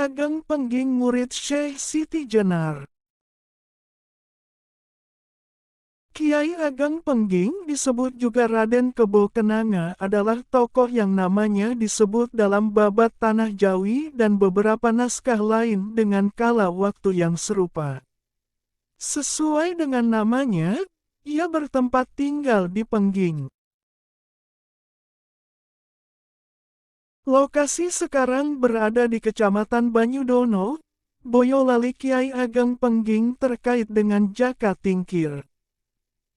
Ageng Pengging murid Syekh Siti Jenar. Kiai Ageng Pengging, disebut juga Raden Kebo Kenanga, adalah tokoh yang namanya disebut dalam Babat Tanah Jawi dan beberapa naskah lain dengan kala waktu yang serupa. Sesuai dengan namanya, ia bertempat tinggal di Pengging. Lokasi sekarang berada di Kecamatan Banyudono, Boyolali. Kiai Ageng Pengging terkait dengan Jaka Tingkir.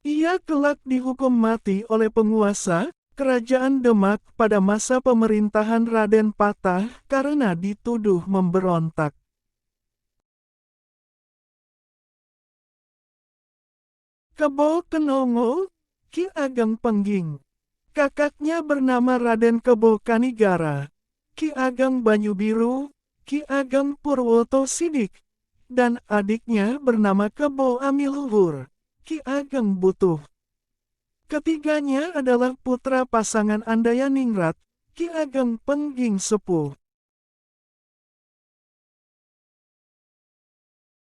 Ia kelak dihukum mati oleh penguasa Kerajaan Demak pada masa pemerintahan Raden Patah karena dituduh memberontak. Kebo Kenongo, Ki Ageng Pengging. Kakaknya bernama Raden Kebo Kanigara, Ki Ageng Banyubiru, Ki Ageng Purwoto Sidik, dan adiknya bernama Kebo Amiluhur, Ki Ageng Butuh. Ketiganya adalah putra pasangan Andayaningrat, Ki Ageng Pengging Sepuh.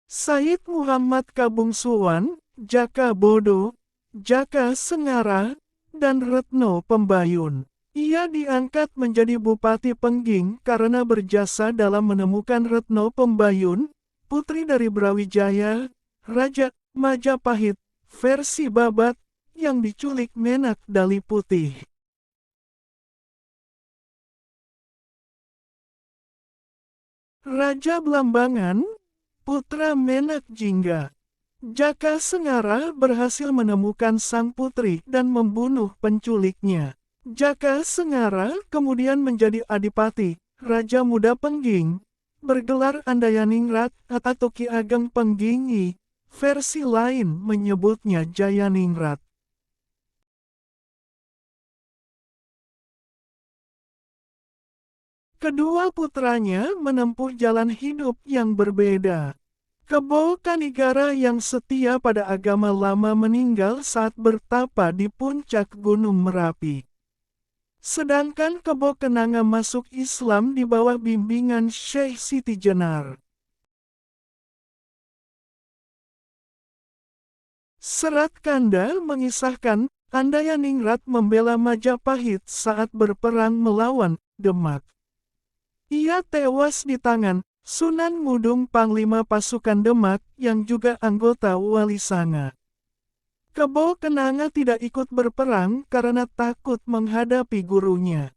Said Muhammad Kabungsuwan, Jaka Bodo, Jaka Sengara, dan Retno Pembayun. Ia diangkat menjadi Bupati Pengging karena berjasa dalam menemukan Retno Pembayun, putri dari Brawijaya, Raja Majapahit, versi Babat, yang diculik Menak Dali Putih. Raja Blambangan, putra Menak Jingga. Jaka Sengara berhasil menemukan sang putri dan membunuh penculiknya. Jaka Sengara kemudian menjadi adipati, Raja Muda Pengging, bergelar Andayaningrat atau Ki Ageng Penggingi, versi lain menyebutnya Jayaningrat. Kedua putranya menempuh jalan hidup yang berbeda. Kebo Kanigara yang setia pada agama lama meninggal saat bertapa di puncak Gunung Merapi. Sedangkan Kebo Kenanga masuk Islam di bawah bimbingan Syekh Siti Jenar. Serat Kanda mengisahkan, Andayaningrat membela Majapahit saat berperang melawan Demak. Ia tewas di tangan Sunan Ngudung, Panglima Pasukan Demak, yang juga anggota Wali Sanga. Kebo Kenanga tidak ikut berperang karena takut menghadapi gurunya.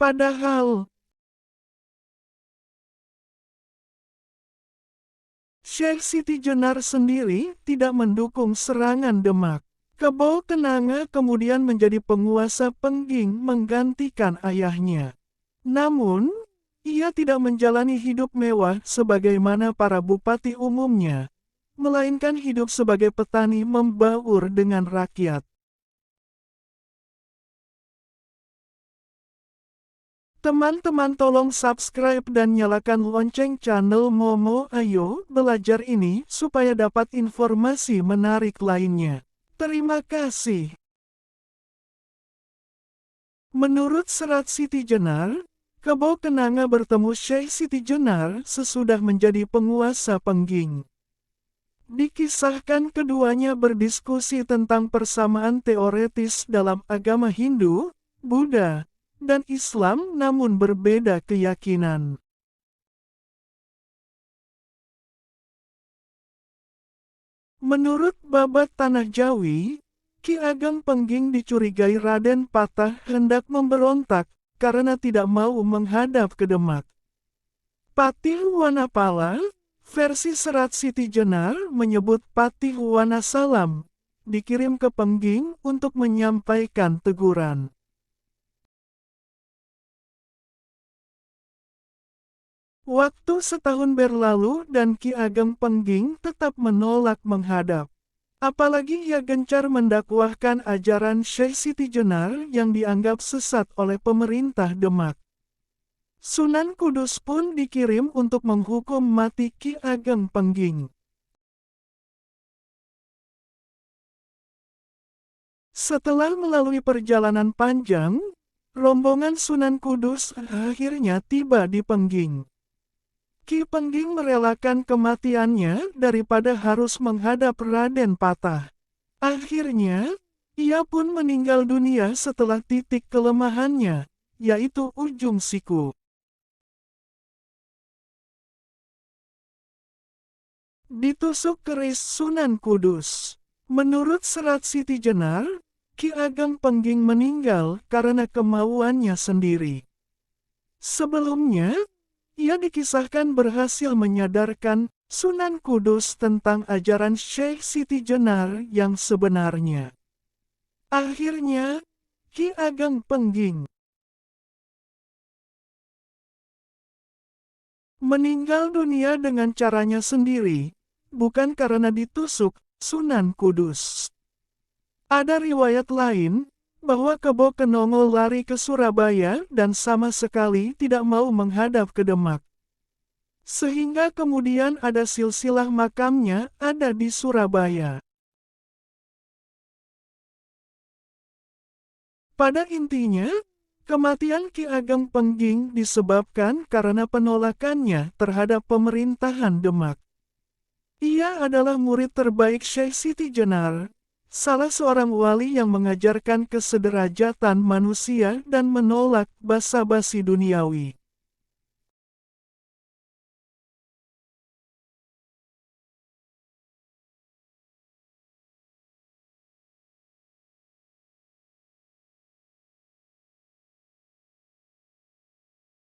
Padahal Syekh Siti Jenar sendiri tidak mendukung serangan Demak. Kebo Kenanga kemudian menjadi penguasa Pengging menggantikan ayahnya. Namun, ia tidak menjalani hidup mewah sebagaimana para bupati umumnya, melainkan hidup sebagai petani membaur dengan rakyat. Teman-teman tolong subscribe dan nyalakan lonceng channel Momo Ayo Belajar ini supaya dapat informasi menarik lainnya. Terima kasih. Menurut Serat Siti Jenar, Kebo Kenanga bertemu Syekh Siti Jenar sesudah menjadi penguasa Pengging. Dikisahkan keduanya berdiskusi tentang persamaan teoretis dalam agama Hindu, Buddha, dan Islam namun berbeda keyakinan. Menurut Babat Tanah Jawi, Ki Ageng Pengging dicurigai Raden Patah hendak memberontak karena tidak mau menghadap ke Demak. Patih Wanapala, versi Serat Siti Jenar menyebut Patih Wanasalam, dikirim ke Pengging untuk menyampaikan teguran. Waktu setahun berlalu dan Ki Ageng Pengging tetap menolak menghadap. Apalagi ia gencar mendakwahkan ajaran Syekh Siti Jenar yang dianggap sesat oleh pemerintah Demak. Sunan Kudus pun dikirim untuk menghukum mati Ki Ageng Pengging. Setelah melalui perjalanan panjang, rombongan Sunan Kudus akhirnya tiba di Pengging. Ki Pengging merelakan kematiannya daripada harus menghadap Raden Patah. Akhirnya, ia pun meninggal dunia setelah titik kelemahannya, yaitu ujung siku. Ditusuk keris Sunan Kudus. Menurut Serat Siti Jenar, Ki Ageng Pengging meninggal karena kemauannya sendiri. Sebelumnya, ia dikisahkan berhasil menyadarkan Sunan Kudus tentang ajaran Syekh Siti Jenar yang sebenarnya. Akhirnya, Ki Ageng Pengging meninggal dunia dengan caranya sendiri, bukan karena ditusuk Sunan Kudus. Ada riwayat lain, bahwa Kebo Kenongo lari ke Surabaya dan sama sekali tidak mau menghadap ke Demak. Sehingga kemudian ada silsilah makamnya ada di Surabaya. Pada intinya, kematian Ki Ageng Pengging disebabkan karena penolakannya terhadap pemerintahan Demak. Ia adalah murid terbaik Syekh Siti Jenar, salah seorang wali yang mengajarkan kesederajatan manusia dan menolak basa-basi duniawi.